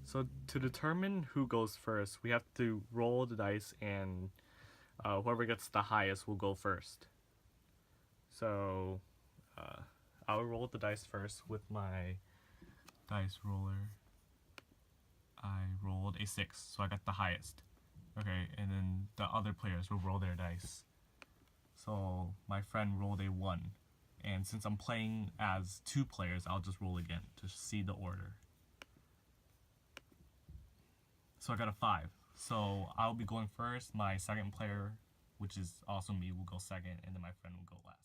So to determine who goes first, we have to roll the dice, and whoever gets the highest will go first. So I'll roll the dice first with my dice roller. I rolled a 6, so I got the highest. Okay, and then the other players will roll their dice. So my friend rolled a 1. And since I'm playing as 2 players, I'll just roll again to see the order. So I got a 5. So I'll be going first. My second player, which is also me, will go second, and then my friend will go last.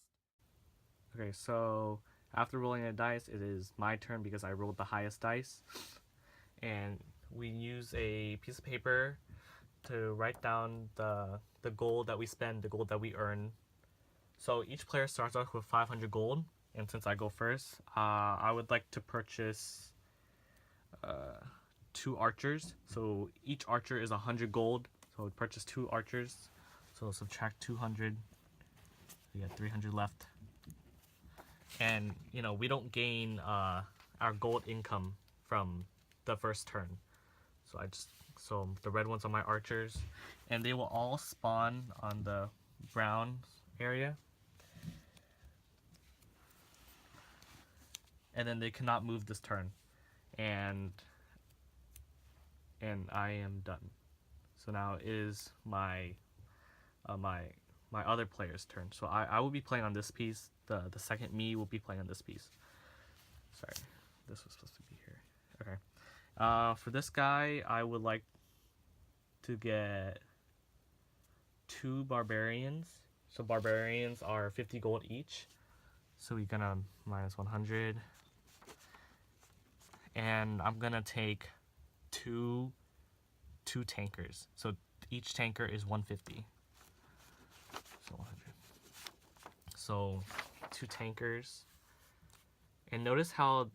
Okay, so after rolling a dice, it is my turn because I rolled the highest dice. And we use a piece of paper to write down the gold that we spend, the gold that we earn. So each player starts off with 500 gold, and since I go first, I would like to purchase 2 archers. So each archer is 100 gold, so we purchase 2 archers. So subtract 200, we got 300 left. And we don't gain our gold income from the first turn. So the red ones are my archers, and they will all spawn on the brown area. And then they cannot move this turn. And I am done. So now it is my my other player's turn. So I will be playing on this piece. The second me will be playing on this piece. Sorry, this was supposed to be here. Okay. For this guy, I would like to get 2 barbarians. So barbarians are 50 gold each. So we're gonna minus 100. And I'm gonna take two tankers. So each tanker is 150. So 100. So 2 tankers. And notice how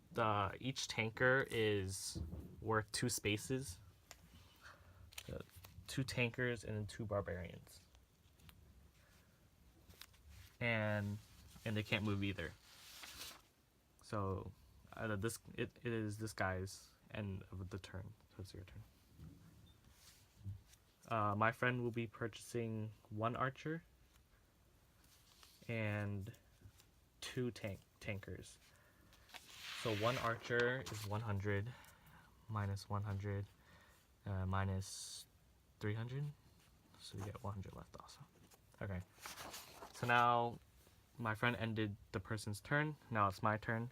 each tanker is worth 2 spaces. So 2 tankers and then 2 barbarians. And they can't move either. So it is this guy's end of the turn. So it's your turn. My friend will be purchasing 1 archer and 2 tankers. So 1 archer is 100 minus 100 minus 300. So we get 100 left also. Okay. So now my friend ended the person's turn. Now it's my turn.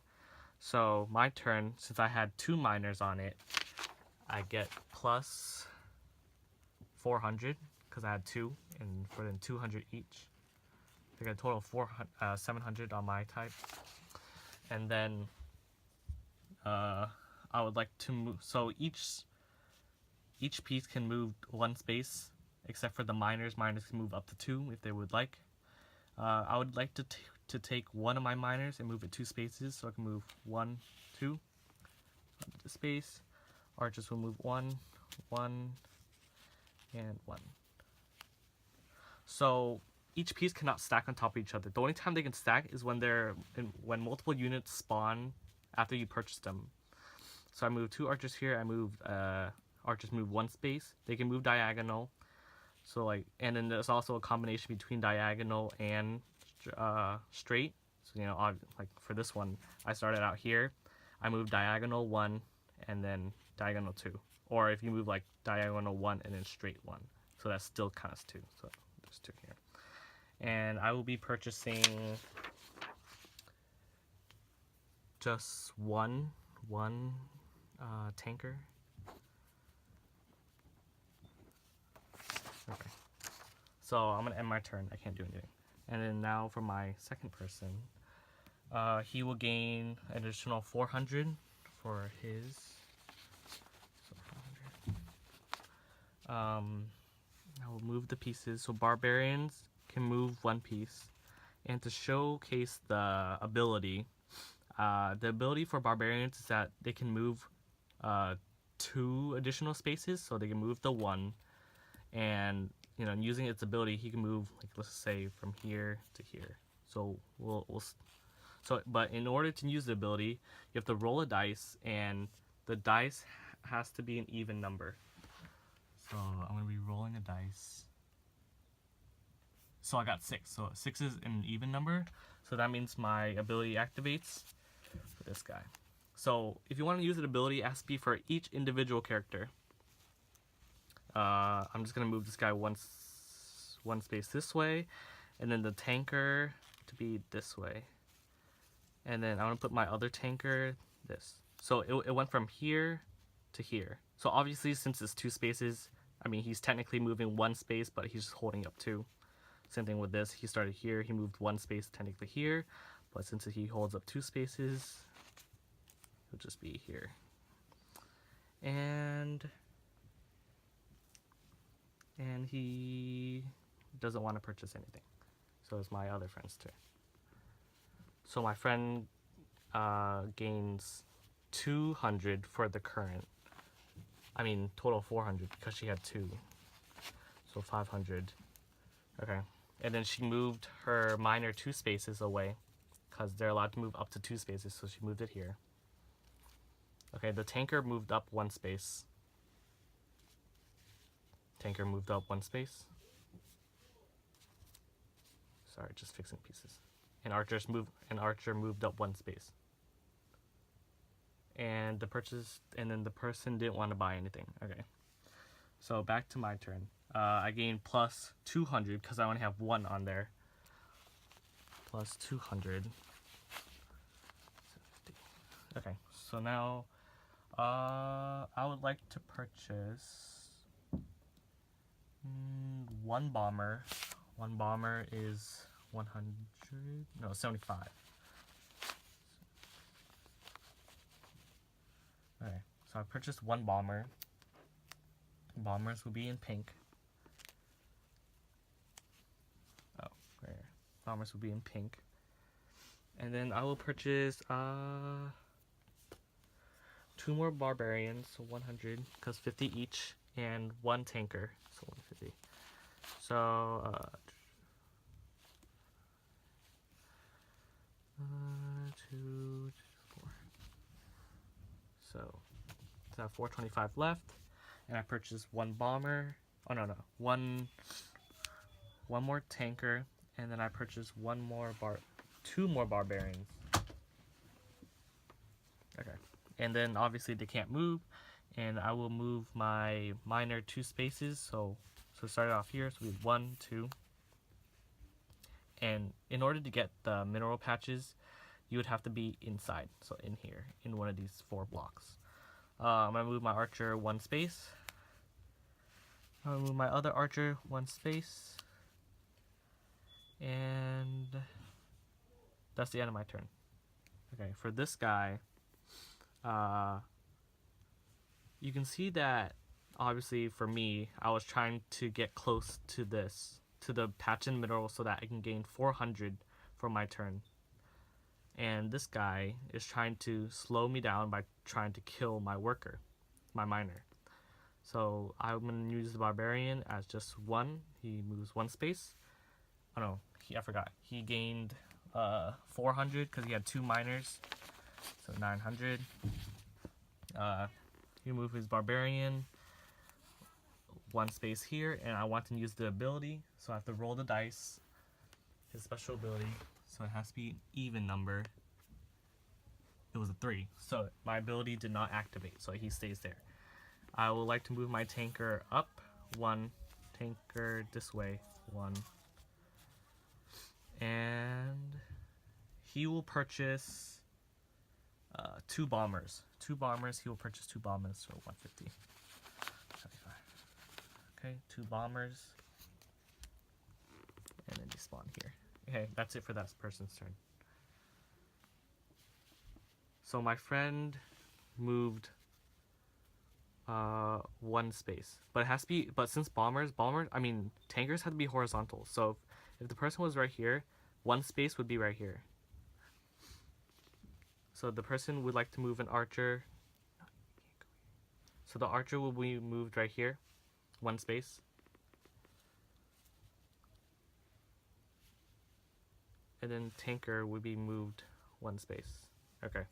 So my turn, since I had 2 miners on it, I get plus 400 because I had 2, and for them 200 each. I get a total of 700 on my type. And then I would like to move. So each piece can move 1 space, except for the miners. Miners can move up to 2 if they would like. I would like to take 1 of my miners and move it 2 spaces, so I can move 1, 2 the space. Archers will move 1, 1, and 1. So each piece cannot stack on top of each other. The only time they can stack is when when multiple units spawn after you purchase them. So I moved 2 archers here. I moved archers move 1 space. They can move diagonal. So and then there's also a combination between diagonal and straight. So like for this one, I started out here. I moved diagonal 1 and then diagonal 2. Or if you move like diagonal 1 and then straight 1, so that still counts 2. So there's 2 here. And I will be purchasing just one tanker. Okay. So I'm gonna end my turn. I can't do anything. And then now for my second person, he will gain an additional 400 for his. So 400. I will move the pieces. So barbarians can move 1 piece, and to showcase the ability for barbarians is that they can move 2 additional spaces, so they can move the 1, and using its ability, he can move, like, let's say from here to here. So but in order to use the ability, you have to roll a dice, and the dice has to be an even number. So I'm gonna be rolling a dice. So I got 6. So 6 is an even number. So that means my ability activates for this guy. So if you want to use an ability, it has to be for each individual character. I'm just gonna move this guy one space this way, and then the tanker to be this way. And then I'm gonna put my other tanker this. So it went from here to here. So obviously, since it's 2 spaces, I mean, he's technically moving 1 space, but he's just holding up 2. Same thing with this. He started here. He moved 1 space technically here, but since he holds up 2 spaces, he'll just be here. And he doesn't want to purchase anything. So it's my other friend's turn. So my friend gains 200 for the current. I mean, total 400 because she had 2. So 500. Okay. And then she moved her minor 2 spaces away because they're allowed to move up to 2 spaces. So she moved it here. Okay, the tanker moved up 1 space. Tanker moved up 1 space. Sorry, just fixing pieces. And Archer moved up 1 space. And the person didn't want to buy anything. Okay. So back to my turn. I gained plus 200 because I only have 1 on there. Plus 200. Okay, so now I would like to purchase 1 bomber. 1 bomber is 100, no, 75. Okay, so I purchased 1 bomber. Bombers will be in pink. Oh, right here. Bombers will be in pink. And then I will purchase 2 more barbarians, so 100, because 50 each, and 1 tanker, so 150. So 2, 4. So I have 425 left, and I purchased 1 bomber. Oh no, one more tanker, and then I purchased 2 more barbarians. Okay, and then obviously they can't move, and I will move my minor 2 spaces. So start off here. So we have 1, 2. And in order to get the mineral patches, you would have to be inside. So in here, in one of these 4 blocks. I'm going to move my archer 1 space. I'm going to move my other archer 1 space. And that's the end of my turn. Okay, for this guy, you can see that obviously for me, I was trying to get close to the patch in mineral so that I can gain 400 for my turn. And this guy is trying to slow me down by trying to kill my worker, my miner. So I'm going to use the barbarian as just 1. He moves 1 space. Oh no, I forgot. He gained 400 because he had 2 miners. So 900. He moved his barbarian 1 space here, and I want to use the ability, so I have to roll the dice. His special ability, so it has to be an even number. It was a 3, so my ability did not activate, so he stays there. I would like to move my tanker up 1, tanker this way 1, and he will purchase 2 bombers. 2 bombers, he will purchase 2 bombers for 150. 75. Okay, 2 bombers. And then despawn here. Okay, that's it for that person's turn. So my friend moved 1 space. But it has to be, but since tankers have to be horizontal. So if the person was right here, 1 space would be right here. So the person would like to move an archer. So the archer will be moved right here, 1 space. And then tanker would be moved 1 space. Okay.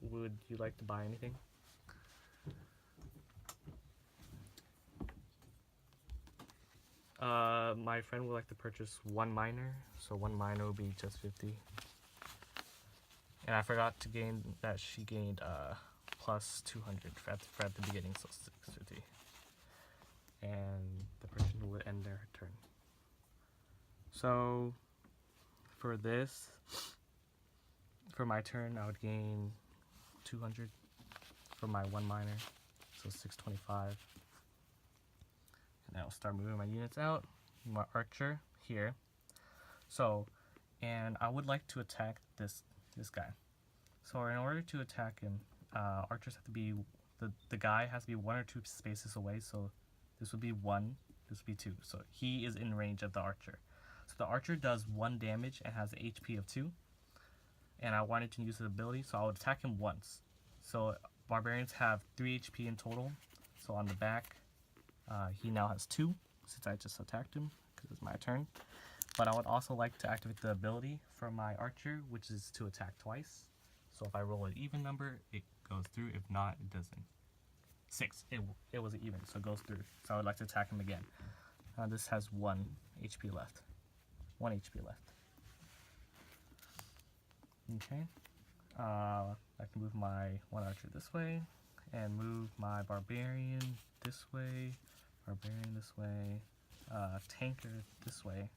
Would you like to buy anything? My friend would like to purchase 1 miner, so 1 miner will be just 50. And I forgot to gain that she gained plus 200 at the beginning, so 650. And the person would end their turn. So for this, for my turn, I would gain 200 for my 1 miner, so 625. And I'll start moving my units out. My archer here. So, and I would like to attack this guy. So in order to attack him, archers have to be, the guy has to be 1 or 2 spaces away. So this would be 1, this would be 2. So he is in range of the archer. So the archer does 1 damage and has an HP of 2. And I wanted to use his ability, so I would attack him once. So barbarians have 3 HP in total. So on the back, he now has 2, since I just attacked him, because it's my turn. But I would also like to activate the ability for my archer, which is to attack twice. So if I roll an even number, it goes through. If not, it doesn't. 6. It was an even, so it goes through. So I would like to attack him again. This has 1 HP left. 1 HP left. Okay. I can move my 1 archer this way, and move my barbarian this way, barbarian this way, tanker this way.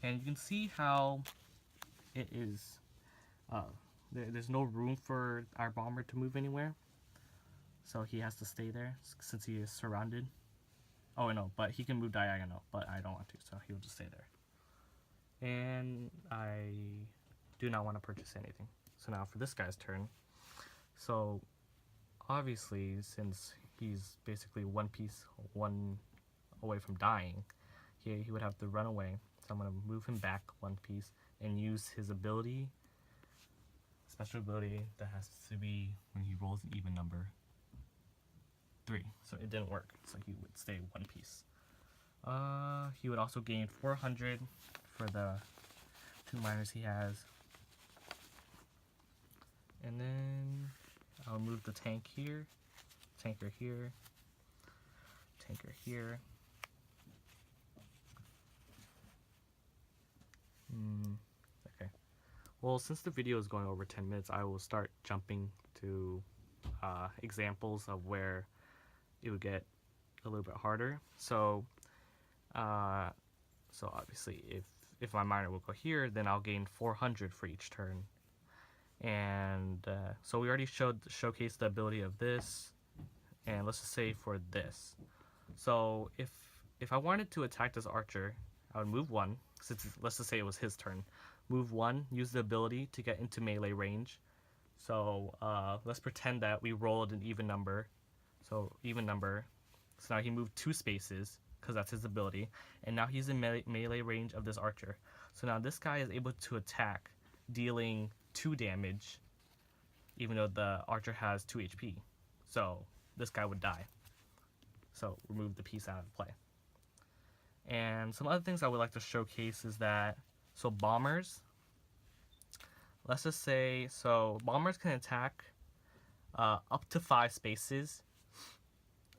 And you can see how it is, there's no room for our bomber to move anywhere. So he has to stay there since he is surrounded. Oh no, but he can move diagonal, but I don't want to, so he'll just stay there. And I do not want to purchase anything. So now for this guy's turn. So obviously, since he's basically 1 piece, 1 away from dying, he would have to run away. So I'm going to move him back 1 piece and use his ability, special ability that has to be when he rolls an even number, 3. So it didn't work, so he would stay 1 piece. He would also gain 400 for the 2 miners he has. And then I'll move the tank here, tanker here, tanker here. Okay. Well, since the video is going over 10 minutes, I will start jumping to examples of where it would get a little bit harder. So, so obviously, if my miner will go here, then I'll gain 400 for each turn. And so we already showcased the ability of this, and let's just say for this. So if I wanted to attack this archer, I would move 1, since let's just say it was his turn. Move 1, use the ability to get into melee range. So let's pretend that we rolled an even number. So even number. So now he moved 2 spaces, because that's his ability. And now he's in melee range of this archer. So now this guy is able to attack, dealing 2 damage, even though the archer has 2 HP. So this guy would die. So remove the piece out of play. And some other things I would like to showcase is that, so bombers, let's just say, so bombers can attack up to 5 spaces,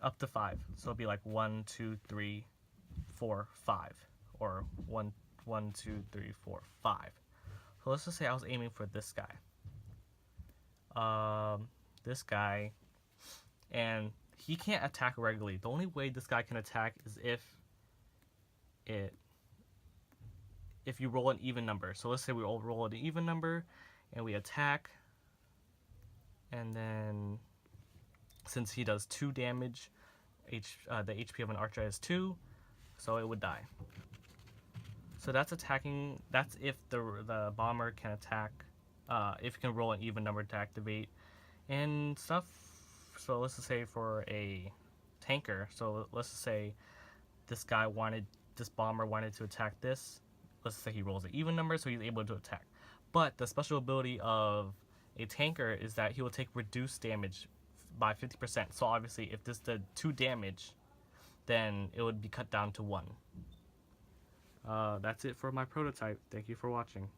up to 5. So it'll be like 1, 2, 3, 4, 5, or 1, 2, 3, 4, 5. So let's just say I was aiming for this guy. This guy, and he can't attack regularly. The only way this guy can attack is if you roll an even number. So let's say we all roll an even number and we attack, and then since he does 2 damage, the HP of an archer is 2, so it would die. So that's attacking. That's if the bomber can attack, if you can roll an even number to activate and stuff. So let's just say for a tanker. So let's just say this bomber wanted to attack this. Let's say he rolls an even number, so he's able to attack. But the special ability of a tanker is that he will take reduced damage by 50%. So obviously, if this did 2 damage, then it would be cut down to 1. That's it for my prototype. Thank you for watching.